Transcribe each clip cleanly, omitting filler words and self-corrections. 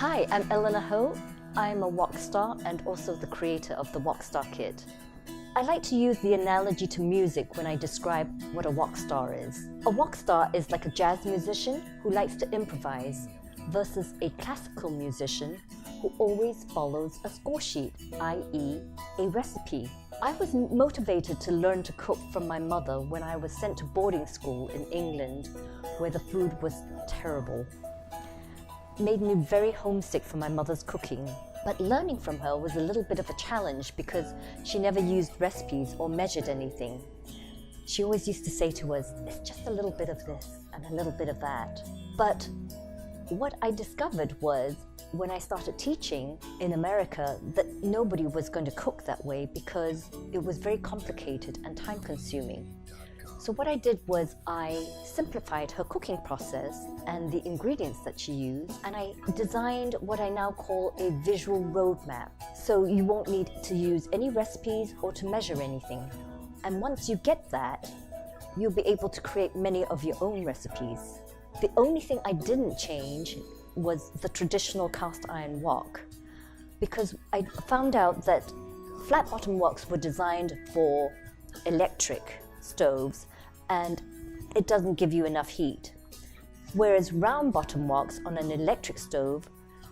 Hi, I'm Eleanor Ho. I'm a wok star and also the creator of the Wok Star Kit. I like to use the analogy to music when I describe what a wok star is. A wok star is like a jazz musician who likes to improvise versus a classical musician who always follows a score sheet, i.e. a recipe. I was motivated to learn to cook from my mother when I was sent to boarding school in England, where the food was terrible. Made me very homesick for my mother's cooking. But learning from her was a little bit of a challenge because she never used recipes or measured anything. She always used to say to us, it's just a little bit of this and a little bit of that. But what I discovered was when I started teaching in America that nobody was going to cook that way because it was very complicated and time-consuming. So what I did was I simplified her cooking process and the ingredients that she used, and I designed what I now call a visual roadmap. So you won't need to use any recipes or to measure anything. And once you get that, you'll be able to create many of your own recipes. The only thing I didn't change was the traditional cast iron wok, because I found out that flat bottom woks were designed for electric stoves and it doesn't give you enough heat. Whereas round bottom woks on an electric stove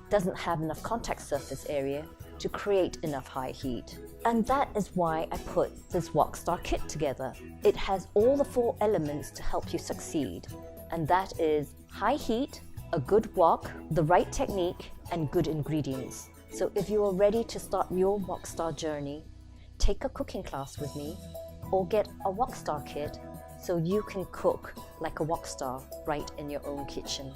doesn't have enough contact surface area to create enough high heat. And that is why I put this Wok Star kit together. It has all the 4 elements to help you succeed. And that is high heat, a good wok, the right technique, and good ingredients. So if you are ready to start your Wok Star journey, take a cooking class with me or get a Wok Star kit so you can cook like a wok star right in your own kitchen.